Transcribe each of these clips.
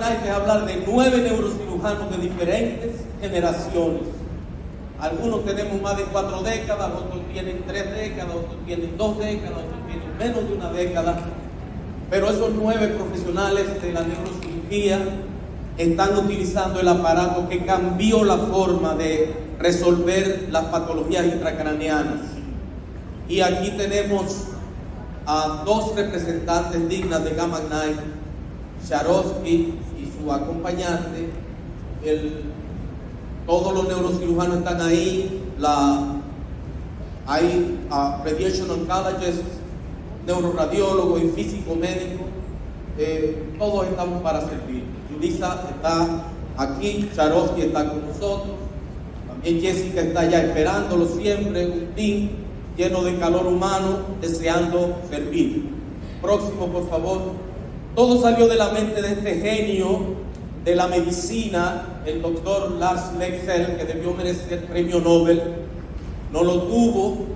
Knife es hablar de 9 neurocirujanos de diferentes generaciones. Algunos tenemos más de 4 décadas, otros tienen 3 décadas, otros tienen 2 décadas, otros tienen menos de 1 década. Pero esos 9 profesionales de la neurocirugía están utilizando el aparato que cambió la forma de resolver las patologías intracraneanas. Y aquí tenemos a 2 representantes dignas de Gamma Knife, Swarovski y su acompañante. Todos los neurocirujanos están ahí, hay radiation oncologist, neuroradiólogo y físico médico, todos estamos para servir. Yulisa está aquí, Swarovski está con nosotros, también Jessica está allá esperándolo siempre, un team lleno de calor humano, deseando servir. Próximo, por favor. Todo salió de la mente de este genio de la medicina, el doctor Lars Leksell, que debió merecer premio Nobel. No lo tuvo,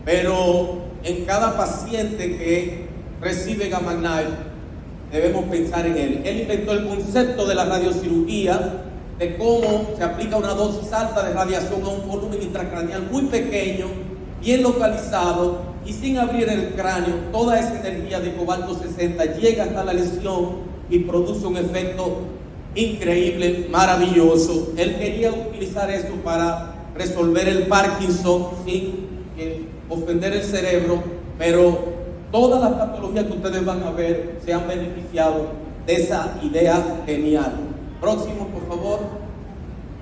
pero en cada paciente que recibe Gamma Knife debemos pensar en él. Él inventó el concepto de la radiocirugía, de cómo se aplica una dosis alta de radiación a un volumen intracraneal muy pequeño, bien localizado y sin abrir el cráneo. Toda esa energía de cobalto 60 llega hasta la lesión y produce un efecto increíble, maravilloso. Él quería utilizar esto para resolver el Parkinson sin ofender el cerebro, pero todas las patologías que ustedes van a ver se han beneficiado de esa idea genial. Próximo, por favor.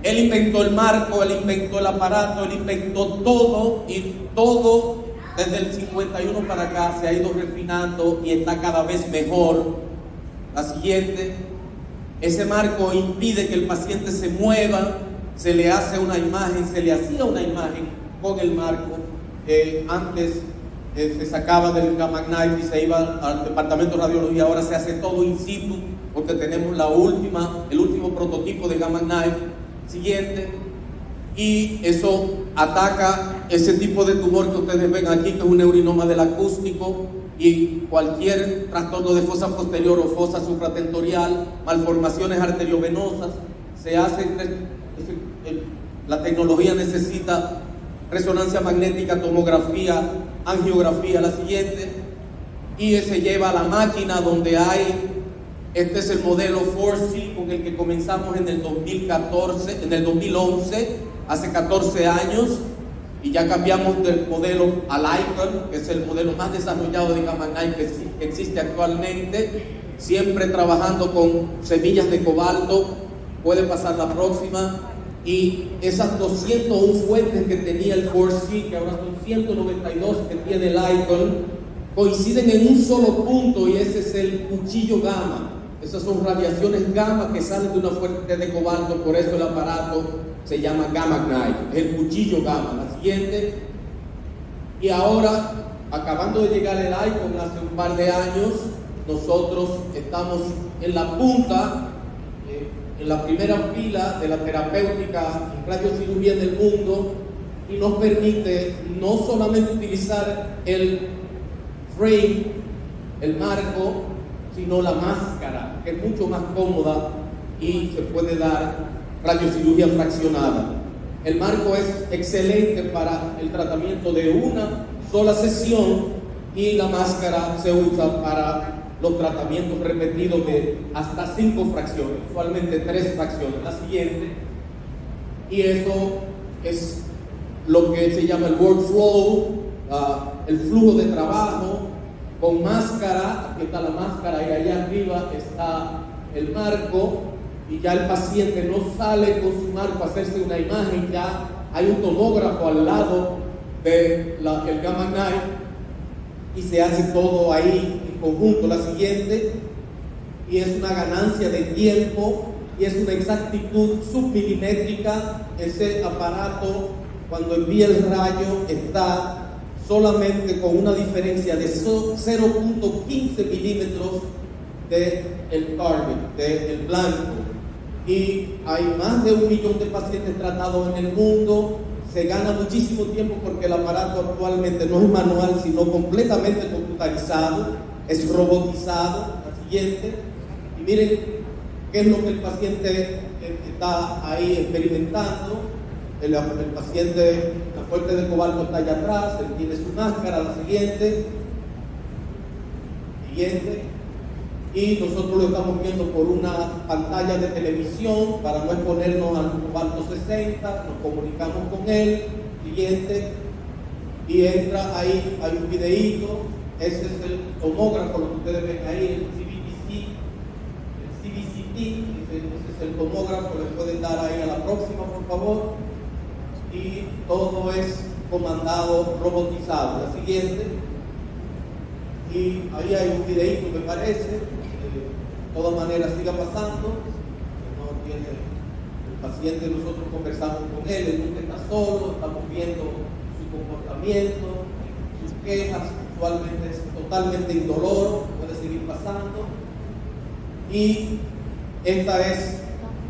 Él inventó el marco, él inventó el aparato, él inventó todo, y todo desde el 51 para acá se ha ido refinando y está cada vez mejor. La siguiente. Ese marco impide que el paciente se mueva, se le hace una imagen, se le hacía una imagen con el marco. Antes se sacaba del Gamma Knife y se iba al departamento de radiología. Ahora se hace todo in situ porque tenemos el último prototipo de Gamma Knife. Siguiente. Y eso ataca ese tipo de tumor que ustedes ven aquí, que es un neurinoma del acústico, y cualquier trastorno de fosa posterior o fosa supratentorial, malformaciones arteriovenosas. La tecnología necesita resonancia magnética, tomografía, angiografía. La siguiente. Y se lleva a la máquina donde este es el modelo 4C con el que comenzamos en el 2011, hace 14 años, y ya cambiamos del modelo al Icon, que es el modelo más desarrollado de Gamma Knife que existe actualmente, siempre trabajando con semillas de cobalto. Puede pasar la próxima. Y esas 201 fuentes que tenía el 4C, que ahora son 192 que tiene el Icon, coinciden en un solo punto, y ese es el cuchillo gamma. Esas son radiaciones gamma que salen de una fuente de cobalto, por eso el aparato se llama Gamma Knife, el cuchillo gamma. La siguiente. Y ahora, acabando de llegar el Icon hace un par de años, nosotros estamos en la punta, en la primera fila de la terapéutica en radiocirugía del mundo, y nos permite no solamente utilizar el frame, el marco, sino la máscara, que es mucho más cómoda y se puede dar radiocirugía fraccionada. El marco es excelente para el tratamiento de una sola sesión, y la máscara se usa para los tratamientos repetidos de hasta 5 fracciones, usualmente 3 fracciones. La siguiente. Y eso es lo que se llama el workflow, el flujo de trabajo con máscara. Aquí está la máscara y allá arriba está el marco, y ya el paciente no sale con su marco a hacerse una imagen, ya hay un tomógrafo al lado del Gamma Knife y se hace todo ahí en conjunto. La siguiente. Y es una ganancia de tiempo y es una exactitud submilimétrica. Ese aparato, cuando envía el rayo, está solamente con una diferencia de 0.15 milímetros del target, del blanco. Y hay más de 1 millón de pacientes tratados en el mundo. Se gana muchísimo tiempo porque el aparato actualmente no es manual, sino completamente computarizado, es robotizado. La siguiente. Y miren, ¿Qué es lo que el paciente está ahí experimentando? El paciente, la fuente de cobalto está allá atrás, él tiene su máscara, la siguiente, y nosotros lo estamos viendo por una pantalla de televisión para no exponernos al cobalto 60, nos comunicamos con él, siguiente, y entra ahí, hay un videíto, ese es el tomógrafo, lo que ustedes ven ahí, el CBCT, ese es el tomógrafo, le pueden dar ahí a la próxima, por favor, y todo es comandado robotizado. La siguiente, y ahí hay un videíto, me parece, de todas maneras siga pasando, no tiene el paciente, nosotros conversamos con él nunca está solo, estamos viendo su comportamiento, sus quejas, usualmente es totalmente indoloro, puede seguir pasando, y esta es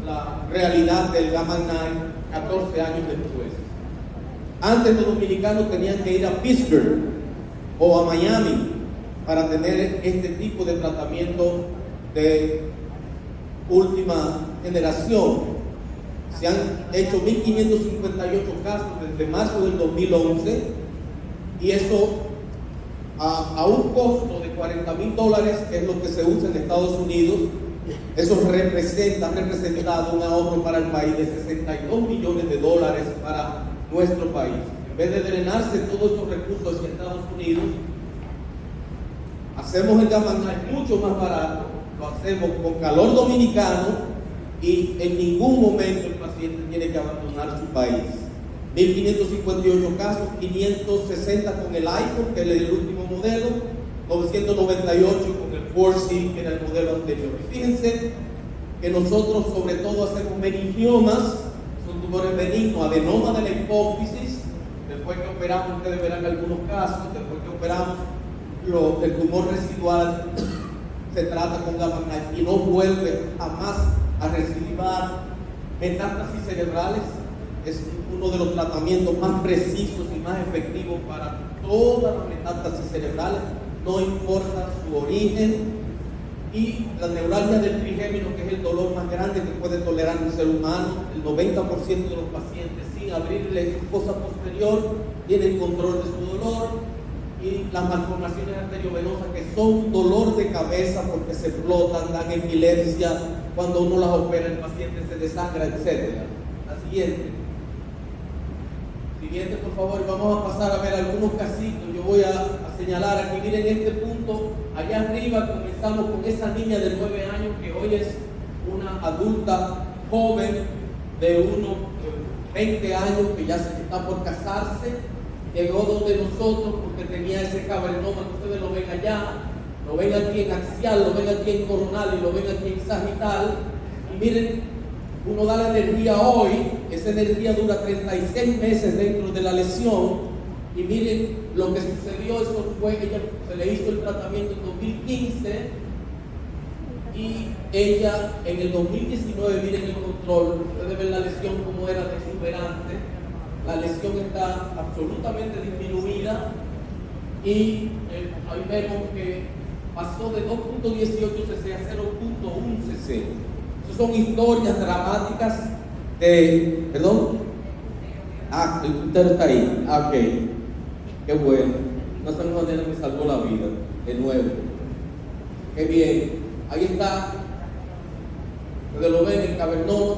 la realidad del Gamma Knife 14 años después. Antes los dominicanos tenían que ir a Pittsburgh o a Miami para tener este tipo de tratamiento de última generación. Se han hecho 1.558 casos desde marzo del 2011 y eso a un costo de $40,000 es lo que se usa en Estados Unidos. Eso ha representado un ahorro para el país de $62 millones para nuestro país. En vez de drenarse todos estos recursos hacia Estados Unidos, hacemos el Gamma Knife mucho más barato, lo hacemos con calor dominicano y en ningún momento el paciente tiene que abandonar su país. 1.558 casos, 560 con el Icon, que es el último modelo, 998 con el 4C, que era el modelo anterior. Y fíjense que nosotros sobre todo hacemos meningiomas, son tumores benignos, adenoma de la hipófisis, después que operamos, ustedes verán algunos casos, después que operamos el tumor residual se trata con Gamma Knife y no vuelve jamás a recidivar. Metástasis cerebrales es uno de los tratamientos más precisos y más efectivos para todas las metástasis cerebrales, no importa su origen. Y la neuralgia del trigémino, que es el dolor más grande que puede tolerar un ser humano, el 90% de los pacientes sin abrirle fosa posterior tienen control de su dolor. Y las malformaciones arteriovenosas, que son dolor de cabeza porque se explotan, dan epilepsia, cuando uno las opera el paciente se desangra, etc. La siguiente, por favor, vamos a pasar a ver algunos casitos. Yo voy a señalar aquí, miren este punto, allá arriba comenzamos con esa niña de 9 años que hoy es una adulta joven de unos 20 años que ya se está por casarse. Llegó donde nosotros porque tenía ese cavernoma que ustedes lo ven allá, lo ven aquí en axial, lo ven aquí en coronal y lo ven aquí en sagital. Y miren, uno da la energía hoy, esa energía dura 36 meses dentro de la lesión. Y miren lo que sucedió, eso fue que ella se le hizo el tratamiento en 2015 y ella en el 2019, miren el control, ustedes ven la lesión como era de exuberante. La lesión está absolutamente disminuida y ahí vemos que pasó de 2.18 cc a 0.1 cc. Esas son historias dramáticas de... ¿Perdón? El puntero está ahí. Ok. Qué bueno. No sé manera me salvó la vida. De nuevo. Qué bien. Ahí está. Ustedes lo ven, el cavernoma.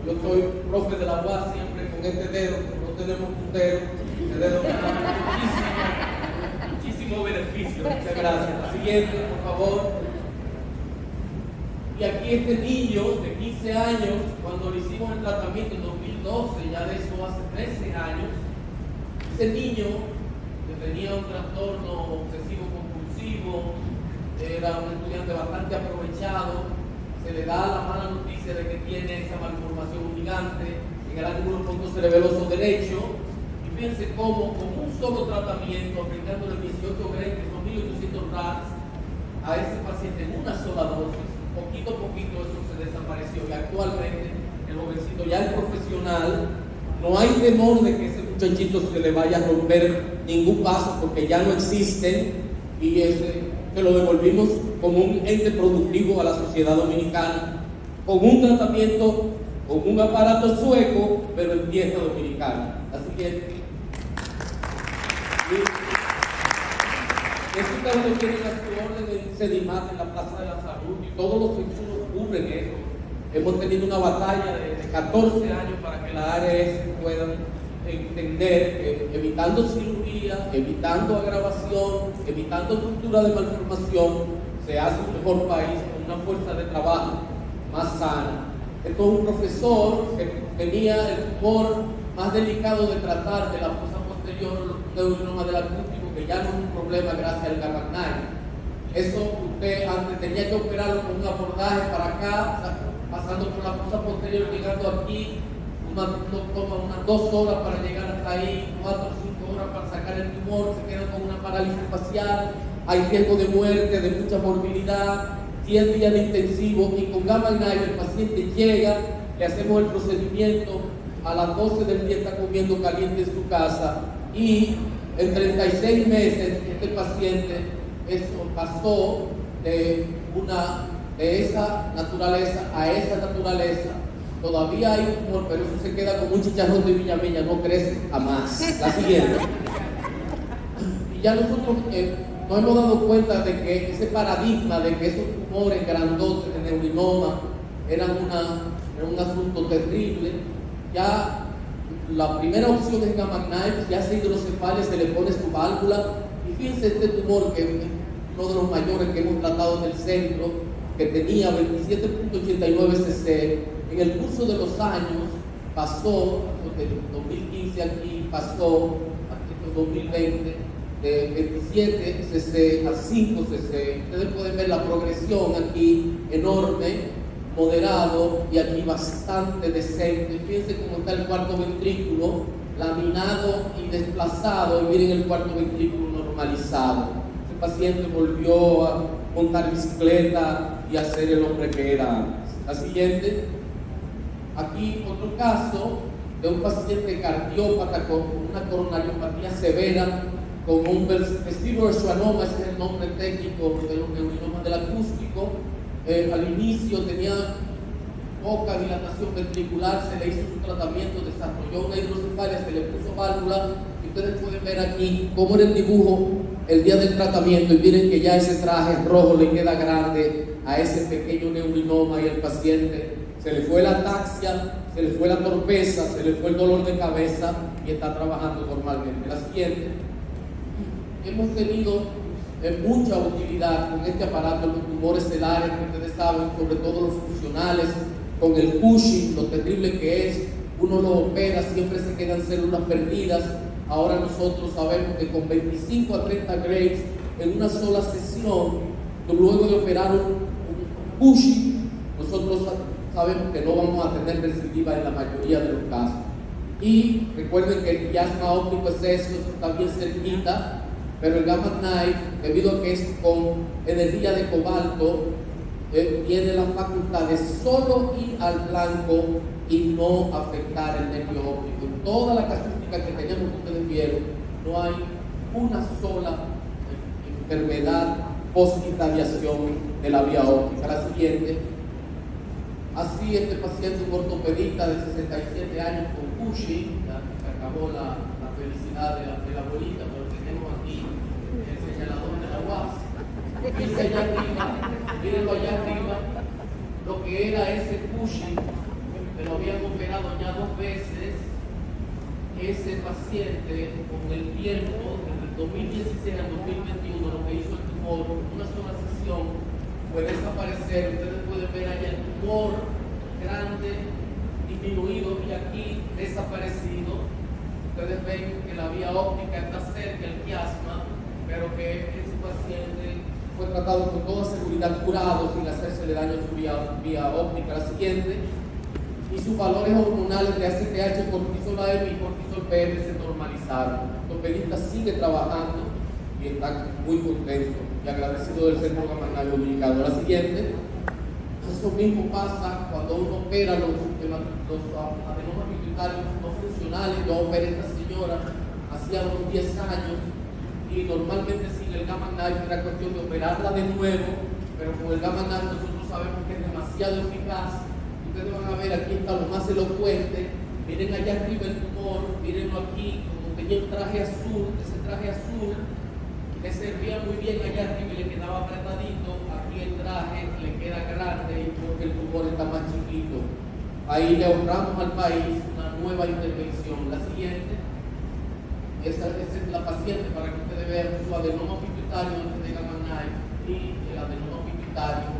Yo soy profe de la UAS siempre con este dedo. Tenemos puntero, el dedo me da muchísimo beneficio. Muchas gracias. La siguiente, por favor. Y aquí este niño de 15 años, cuando le hicimos el tratamiento en 2012, ya de eso hace 13 años, ese niño que tenía un trastorno obsesivo compulsivo, era un estudiante bastante aprovechado, se le da la mala noticia de que tiene esa malformación gigante en el ángulo pontocerebeloso derecho, y fíjense cómo con un solo tratamiento, aplicándole 18 Gray, que son 1800 RADs, a ese paciente en una sola dosis, poquito a poquito eso se desapareció, y actualmente el jovencito ya es profesional, no hay temor de que ese muchachito se le vaya a romper ningún paso porque ya no existen, y se lo devolvimos como un ente productivo a la sociedad dominicana. con un tratamiento, con un aparato sueco, pero en tierra dominicana. Así que eso que uno tiene a su orden en Sedimat, en la Plaza de la Salud, y todos los insumos cubren eso. Hemos tenido una batalla de 14 años para que la ARS puedan entender que evitando cirugía, evitando agravación, evitando cultura de malformación, se hace un mejor país con una fuerza de trabajo más sana. Esto es un profesor que tenía el tumor más delicado de tratar de la fosa posterior, el neurinoma del acústico, que ya no es un problema gracias al Gamma Knife. Eso usted antes tenía que operarlo con un abordaje para acá, pasando por la fosa posterior, llegando aquí, toma unas 2 horas para llegar hasta ahí, 4 o 5 horas para sacar el tumor, se queda con una parálisis facial, hay riesgo de muerte, de mucha morbilidad, 10 días de intensivo, y con Gamma Knife el paciente llega, le hacemos el procedimiento, a las 12 del día está comiendo caliente en su casa, y en 36 meses este paciente pasó de esa naturaleza a esa naturaleza. Todavía hay un tumor, pero eso se queda como un chicharrón de Villamella, no crece jamás. La siguiente. Y ya nosotros nos hemos dado cuenta de que ese paradigma de que esos tumores grandotes de neurinoma eran un asunto terrible. Ya la primera opción es Gamma Knife, ya se hidrocefalia, se le pone su válvula. Y fíjense este tumor, que es uno de los mayores que hemos tratado en el centro, que tenía 27.89 cc. En el curso de los años pasó, del 2015 aquí, pasó hasta el 2020, de 27 cc a 5 cc. Ustedes pueden ver la progresión aquí, enorme, moderado, y aquí bastante decente. Fíjense cómo está el cuarto ventrículo, laminado y desplazado, y miren el cuarto ventrículo normalizado. Ese paciente volvió a montar bicicleta y a ser el hombre que era antes. La siguiente. Aquí otro caso de un paciente cardiópata con una coronariopatía severa, con un vestibular schwannoma, ese es el nombre técnico de los neurinomas del acústico. Al inicio tenía poca dilatación ventricular, se le hizo su tratamiento, desarrolló una hidrocefalia, se le puso válvula, y ustedes pueden ver aquí cómo era el dibujo el día del tratamiento, y miren que ya ese traje rojo le queda grande a ese pequeño neurinoma, y el paciente se le fue la ataxia, se le fue la torpeza, se le fue el dolor de cabeza, y está trabajando normalmente. La siguiente. Hemos tenido mucha utilidad con este aparato, los tumores celares, que ustedes saben, sobre todo los funcionales, con el Cushing, lo terrible que es. Uno lo opera, siempre se quedan células perdidas. Ahora nosotros sabemos que con 25 a 30 Graves en una sola sesión, luego de operar un Cushing, nosotros sabemos que no vamos a tener recidiva en la mayoría de los casos. Y recuerden que el miasma óptico es eso está bien cerquita, pero el Gamma Knife, debido a que es con energía de cobalto, tiene la facultad de solo ir al blanco y no afectar el nervio óptico. En toda la casuística que tenemos, que ustedes vieron, no hay una sola enfermedad post-irradiación de la vía óptica. La siguiente. Así, este paciente, un ortopedista de 67 años con Cushing, ya se acabó la felicidad de la abuelita, pero tenemos aquí el señalador de la UAS. Miren allá arriba, mírenlo allá arriba, lo que era ese Cushing, pero habían operado ya 2 veces. Ese paciente, con el tiempo, desde el 2016 al 2021, lo que hizo el tumor, una sola sesión, puede desaparecer. Ustedes pueden ver allá el tumor grande, disminuido, y aquí desaparecido. Ustedes ven que la vía óptica está cerca, el quiasma, pero que ese paciente fue tratado con toda seguridad, curado, sin hacerse daño a su vía óptica. La siguiente. Y sus valores hormonales de ACTH, cortisol AM y cortisol PM se normalizaron. El ortopedista sigue trabajando y está muy contento y agradecido del Centro Gamma Knife Dominicano. La siguiente. Eso mismo pasa cuando uno opera los adenomas pituitarios no funcionales. Yo operé a esta señora hacía unos 10 años, y normalmente sin el Gamma Knife era cuestión de operarla de nuevo, pero con el Gamma Knife nosotros sabemos que es demasiado eficaz, ustedes van a ver, aquí está lo más elocuente. Miren allá arriba el tumor, mírenlo aquí, como tenía un traje azul, ese traje azul le servía muy bien allá arriba y le quedaba apretadito. Aquí el traje le queda grande porque el tumor está más chiquito. Ahí le ahorramos al país una nueva intervención. La siguiente, esa es la paciente para que ustedes vean su adenoma pituitario antes de Gamma Knife y el adenoma pituitario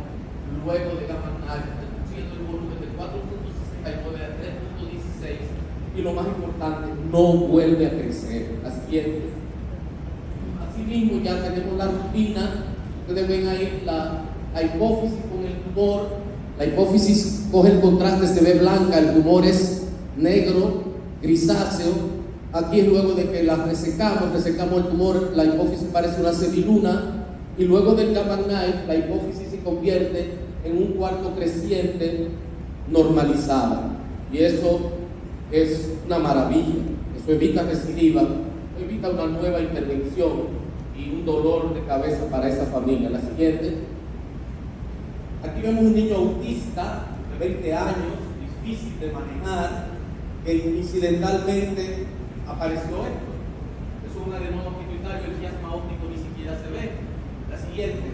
luego de Gamma Knife, reduciendo el volumen de 4.69 a 3.16 y lo más importante, no vuelve a crecer. La siguiente. Asimismo, ya tenemos la rutina. Ustedes ven ahí la hipófisis con el tumor. La hipófisis coge el contraste, se ve blanca, el tumor es negro, grisáceo. Aquí es luego de que la resecamos el tumor, la hipófisis parece una semiluna, y luego del Gamma Knife, la hipófisis se convierte en un cuarto creciente normalizada. Y eso es una maravilla. Eso evita recidiva, evita una nueva intervención y un dolor de cabeza para esa familia. La siguiente. Aquí vemos un niño autista de 20 años, difícil de manejar, que incidentalmente apareció esto. Es un adenoma pituitario, el chiasma óptico ni siquiera se ve. La siguiente.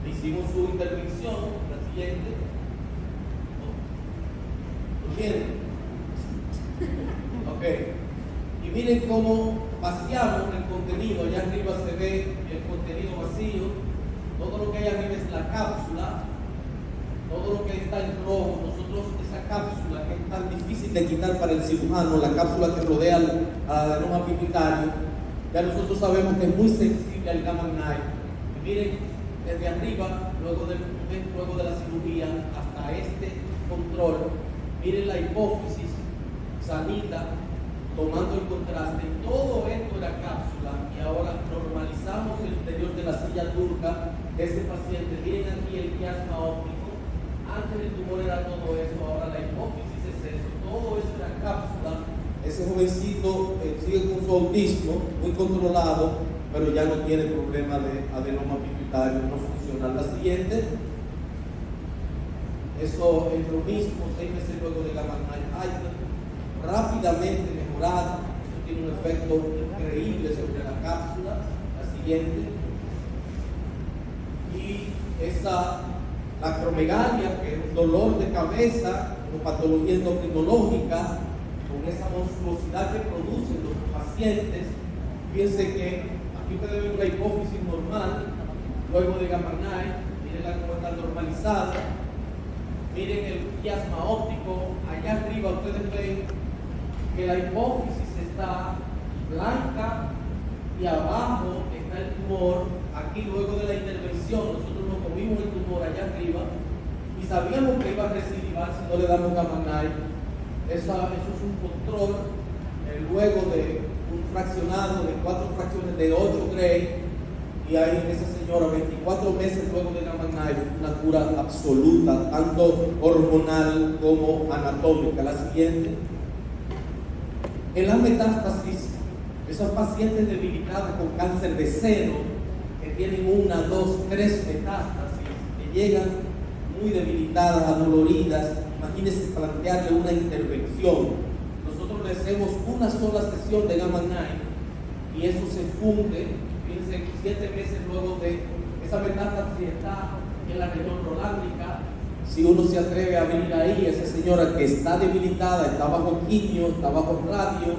Le hicimos su intervención. La siguiente. ¿Lo tienen? Ok. Y miren cómo vaciamos el contenido. Allá arriba se ve el contenido vacío. Todo lo que hay arriba es la cápsula. Todo lo que está en rojo, nosotros esa cápsula que es tan difícil de quitar para el cirujano, la cápsula que rodea al adenoma pituitario, ya nosotros sabemos que es muy sensible al Gamma Knife. Y miren, desde arriba, luego de la cirugía, hasta este control, miren la hipófisis sanita, tomando el contraste. Todo esto era cápsula y ahora normalizamos el interior de la silla turca de ese paciente. Miren aquí el chiasma óptico. Antes el tumor era todo eso, ahora la hipófisis es eso, todo eso era cápsula. Ese jovencito sigue con su autismo, muy controlado, pero ya no tiene problema de adenoma pituitario no funcional. La siguiente, eso es lo mismo, 6 meses luego de Gamma Knife, rápidamente mejorada. Eso tiene un efecto increíble sobre la cápsula. La siguiente, y la acromegalia, que es un dolor de cabeza como patología endocrinológica, con esa monstruosidad que producen los pacientes. Fíjense que aquí ustedes ven la hipófisis normal, luego de Gamma Knife, miren cómo está normalizada. Miren el chiasma óptico, allá arriba ustedes ven que la hipófisis está blanca y abajo está el tumor. Aquí luego de la intervención nosotros nos comimos el tumor allá arriba y sabíamos que iba a recidivar si no le damos Gamma Knife. Eso es un control luego de un fraccionado de 4 fracciones de 8 Gray, y ahí esa señora 24 meses luego de Gamma Knife, una cura absoluta, tanto hormonal como anatómica. La siguiente. En las metástasis, esos pacientes debilitados con cáncer de seno, que tienen 1, 2, 3 metástasis, que llegan muy debilitadas, adoloridas, imagínense plantearle una intervención. Nosotros le hacemos una sola sesión de Gamma Knife y eso se funde. Fíjense, 7 meses luego de esa metástasis está en la región rolándica. Si uno se atreve a abrir ahí, esa señora que está debilitada, está bajo quimio, está bajo radio,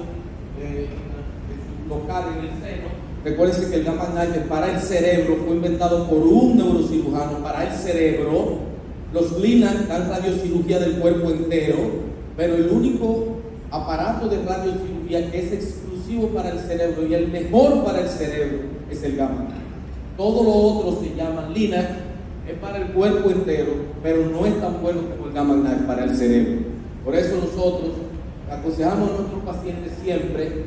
local en el seno. Recuérdense que el Gamma Knife para el cerebro fue inventado por un neurocirujano para el cerebro. Los Linac dan radiocirugía del cuerpo entero, pero el único aparato de radiocirugía que es exclusivo para el cerebro y el mejor para el cerebro es el Gamma Knife. Todo lo otro se llama Linac, es para el cuerpo entero, pero no es tan bueno como el Gamma Knife para el cerebro. Por eso nosotros aconsejamos a nuestros pacientes siempre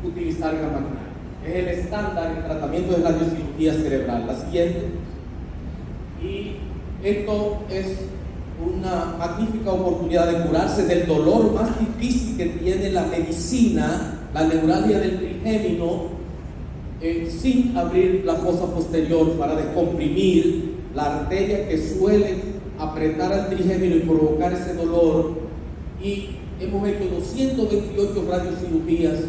utilizar Gamma Knife. Es el estándar en tratamiento de radiocirugía cerebral. La siguiente. Y esto es una magnífica oportunidad de curarse del dolor más difícil que tiene la medicina, la neuralgia del trigémino, sin abrir la fosa posterior para descomprimir la arteria que suele apretar al trigémino y provocar ese dolor, y hemos hecho 228 radiocirugías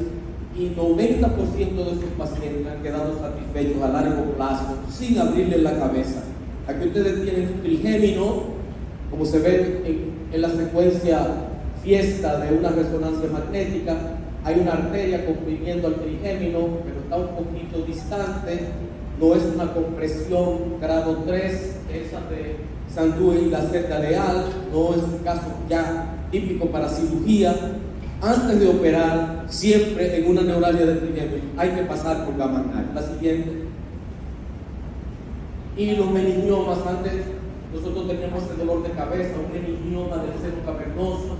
y 90% de esos pacientes han quedado satisfechos a largo plazo sin abrirle la cabeza. Aquí ustedes tienen un trigémino, como se ve en la secuencia fiesta de una resonancia magnética. Hay una arteria comprimiendo al trigémino, pero está un poquito distante. No es una compresión grado 3, esa de Sanduy y la Z leal, no es un caso ya típico para cirugía. Antes de operar, siempre en una neuralgia del trigémino hay que pasar por Gamma Knife. La siguiente. Y los meningiomas, antes nosotros teníamos el dolor de cabeza, un meningioma del seno cavernoso.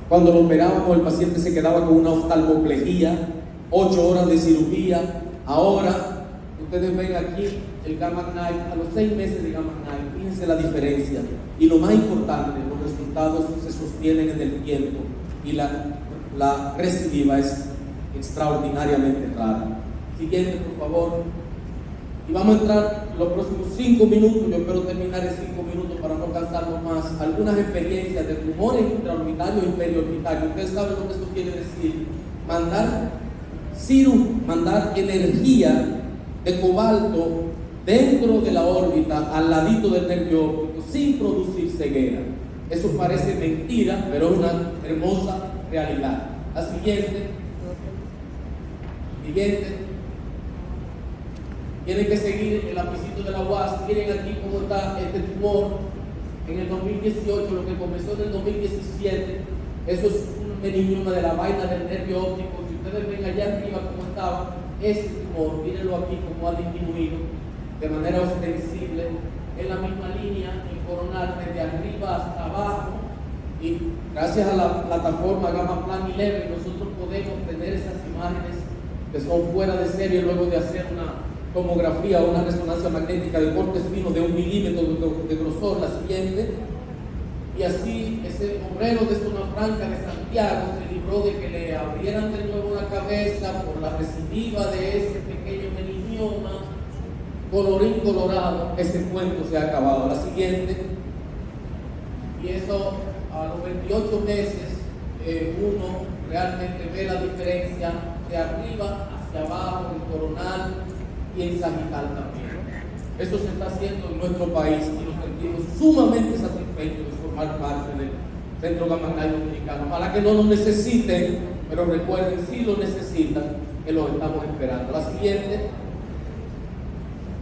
Cuando lo operábamos, el paciente se quedaba con una oftalmoplejía, 8 horas de cirugía. Ahora, ustedes ven aquí el Gamma Knife, a los 6 meses de Gamma Knife, fíjense la diferencia. Y lo más importante, los resultados se sostienen en el tiempo y la recidiva es extraordinariamente rara. Siguiente, por favor. Y vamos a entrar los próximos 5 minutos, yo espero terminar en 5 minutos para no cansarnos más, algunas experiencias de tumores intraorbitarios y periorbitarios. Ustedes saben lo que eso quiere decir. Mandar energía de cobalto dentro de la órbita, al ladito del nervio óptico, sin producir ceguera. Eso parece mentira, pero es una hermosa realidad. La siguiente. Tienen que seguir el lapicito de la UAS. Miren aquí cómo está este tumor en el 2018, lo que comenzó en el 2017. Eso es un meningioma de la vaina del nervio óptico. Si ustedes ven allá arriba cómo estaba ese tumor, mírenlo aquí cómo ha disminuido de manera ostensible en la misma línea, el coronal desde arriba hasta abajo. Y gracias a la plataforma Gamma Plan 11 nosotros podemos tener esas imágenes que son fuera de serie luego de hacer una tomografía o una resonancia magnética de cortes finos de 1 milímetro de grosor. La siguiente. Y así ese obrero de Zona Franca de Santiago se libró de que le abrieran de nuevo la cabeza por la recidiva de ese pequeño meningioma. Colorín colorado, ese cuento se ha acabado. La siguiente. Y eso a los 28 meses uno realmente ve la diferencia de arriba hacia abajo, en coronal y en sagital también. Eso se está haciendo en nuestro país y nos sentimos sumamente satisfechos de formar parte del Centro Gamma Knife Dominicano. Ojalá que no lo necesiten, pero recuerden, si lo necesitan, que lo estamos esperando. La siguiente.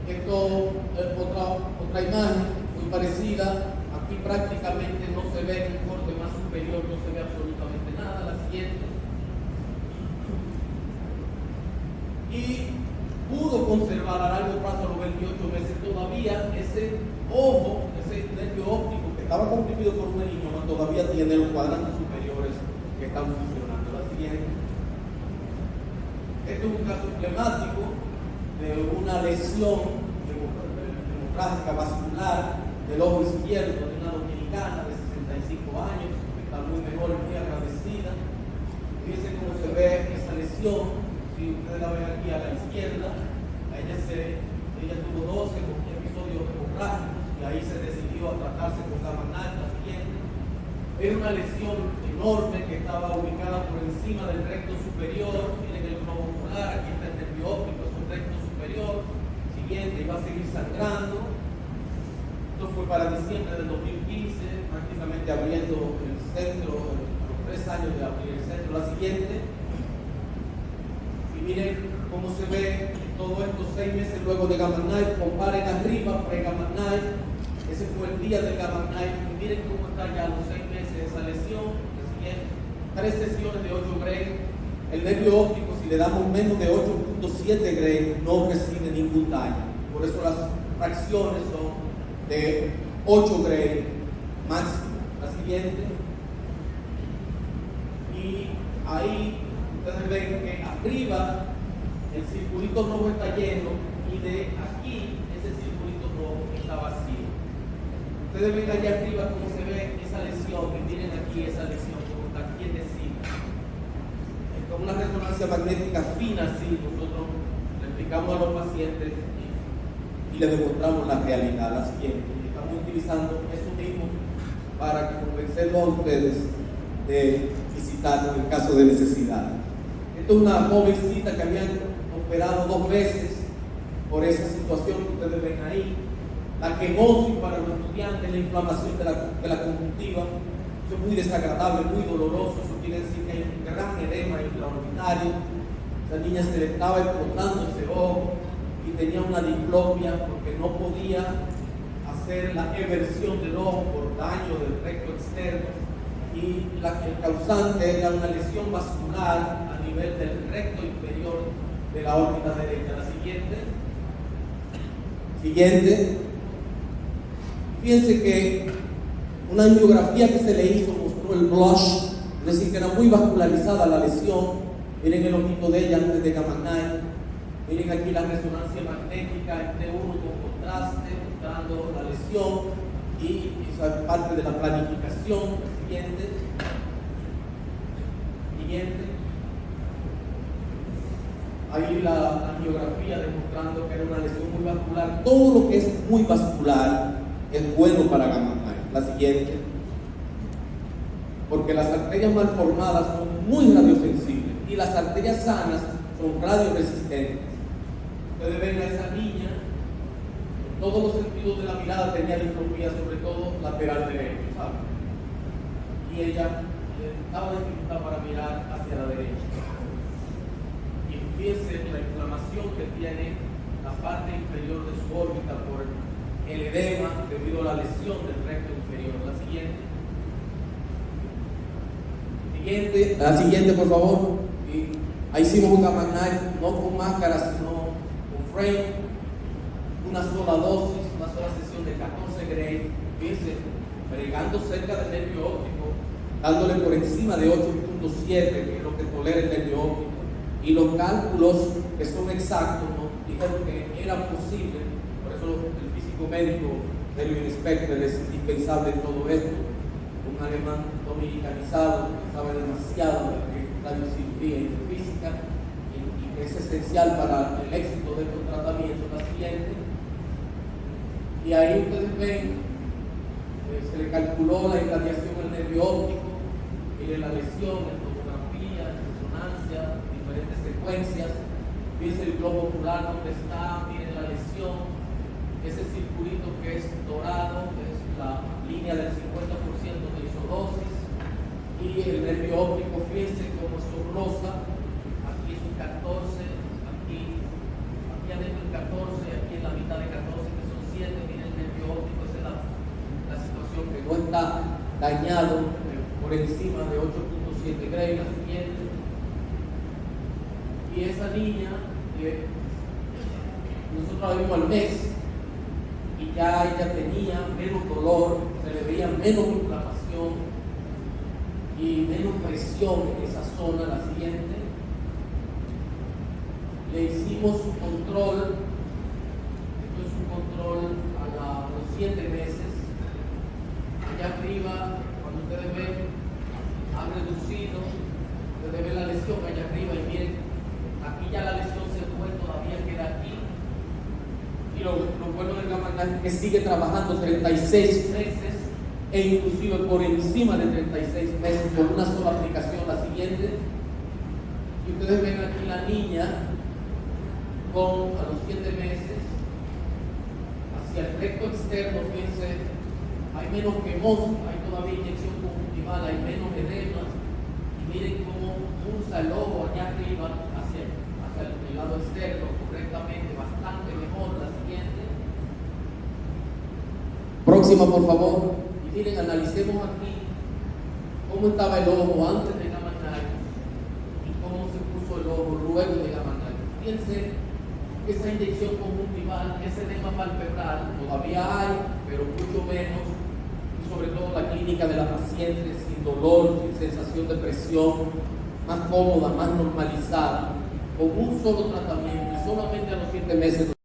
Esto es otra imagen muy parecida. Aquí prácticamente no se ve en el corte más superior, no se ve absolutamente nada. La siguiente. Y pudo conservar a largo plazo a los 28 meses todavía ese ojo, ese nervio óptico que estaba comprimido por un meningioma, todavía tiene los cuadrantes superiores que están funcionando. La siguiente. Este es un caso emblemático de una lesión hemorrágica vascular del ojo izquierdo de una dominicana de 65 años, que está muy mejor y muy agradecida. Fíjense cómo se ve esa lesión. Si ustedes la ven aquí a la izquierda, ella tuvo 12 episodios hemorrágicos y ahí se decidió a tratarse con Gamma Knife. La siguiente. Era una lesión enorme que estaba ubicada por encima del recto superior. Miren el globo ocular, aquí está el nervio óptico, es un recto superior. Siguiente, iba a seguir sangrando. Esto fue para diciembre del 2015, prácticamente abriendo el centro, a los 3 años de abrir el centro. La siguiente. Y miren cómo se ve todo esto 6 meses luego de Gamma Knife. Comparen arriba, pre-Gamma Knife. Ese fue el día del Gamma Knife. Y miren cómo está ya a los 6 meses esa lesión. La siguiente. 3 sesiones de 8 Gray. El nervio óptico, si le damos menos de 8.7 Gray, no recibe ningún daño. Por eso las fracciones son de 8 Gray máximo. La siguiente. Y ahí ustedes ven que arriba el circulito rojo está lleno y de aquí ese circulito rojo está vacío. Ustedes ven allá arriba cómo se ve esa lesión, que tienen aquí esa lesión, como está quietecita. Con una resonancia magnética fina así, nosotros le explicamos a los pacientes y le demostramos la realidad. La siguiente. Está muy utilizando eso mismo para convencerlos a ustedes de visitarnos en caso de necesidad. Esta es una jovencita que habían operado 2 veces por esa situación que ustedes ven ahí. La quemosis para los estudiantes, la inflamación de la conjuntiva, eso es muy desagradable, muy doloroso. Eso quiere decir que hay un gran edema intraorbitario. Esa niña se le estaba explotando ese ojo y tenía una diplopia porque no podía hacer la eversión del ojo por daño del recto externo, y el causante era una lesión vascular a nivel del recto inferior de la órbita derecha. La siguiente. Fíjense que una angiografía que se le hizo mostró el blush, es decir, que era muy vascularizada la lesión. Miren el ojito de ella antes de Gamma Knife. Miren aquí la resonancia magnética entre uno con contraste, mostrando la lesión, y esa es parte de la planificación. Siguiente. Ahí la angiografía demostrando que era una lesión muy vascular. Todo lo que es muy vascular es bueno para Gamma Knife. La siguiente. Porque las arterias mal formadas son muy radiosensibles y las arterias sanas son radioresistentes. Ustedes ven a esa niña, en todos los sentidos de la mirada tenía diplopía, sobre todo lateral derecho, ¿saben? Y ella estaba dificultad para mirar hacia la derecha. Y fíjense la inflamación que tiene la parte inferior de su órbita por el edema debido a la lesión del recto inferior. La siguiente, por favor. Ahí hicimos un Gamma Knife, no con máscara, sino con frame, una sola dosis, una sola sesión de 14 Gray. Fíjense, bregando cerca del nervio óptico, dándole por encima de 8.7, que es lo que tolera el nervio óptico. Y los cálculos que son exactos nos dijeron que era posible. Por eso el físico médico Erwin Speckler es indispensable en todo esto. Un alemán dominicanizado que sabe demasiado de radiocirugía y de física, y que es esencial para el éxito de estos tratamientos. La siguiente. Y ahí ustedes ven, se le calculó la irradiación al nervio óptico, miren la lesión, la tomografía, la resonancia, diferentes secuencias. Fíjense el globo ocular donde está, miren la lesión, ese circulito que es dorado, que es la línea del 50% de isodosis, y el nervio óptico, fíjense como es rosa, aquí es un 14, aquí adentro el 14, aquí en la mitad de 14 que son 7, miren el nervio óptico, esa es la situación que no está dañado por encima de 8.7 Gray. La siguiente. Y esa niña, nosotros la vimos al mes, y ya ella tenía menos dolor, se le veía menos inflamación y menos presión en esa zona. La siguiente. Le hicimos un control, esto es un control a los 7 meses. Allá arriba, cuando ustedes ven, han reducido, ustedes ven la lesión allá arriba, y miren, aquí ya la lesión se fue, todavía queda aquí. Y lo bueno del Gamma Knife es que sigue trabajando 36 meses, e inclusive por encima de 36 meses con una sola aplicación. La siguiente. Y ustedes ven aquí la niña a los 7 meses hacia el recto externo. Fíjense, hay menos quemosis, hay todavía inyección conjuntival, hay menos edema, y miren cómo pulsa el ojo allá arriba hacia el lado externo correctamente, bastante mejor. La siguiente. Próxima, por favor. Y miren, analicemos aquí cómo estaba el ojo antes de Gamma Knife y cómo se puso el ojo luego de Gamma Knife. Fíjense, esa inyección conjuntival, ese edema palpebral todavía hay, pero mucho menos, y sobre todo la clínica de la paciente sin dolor, sin sensación de presión, más cómoda, más normalizada, con un solo tratamiento, y solamente a los 7 meses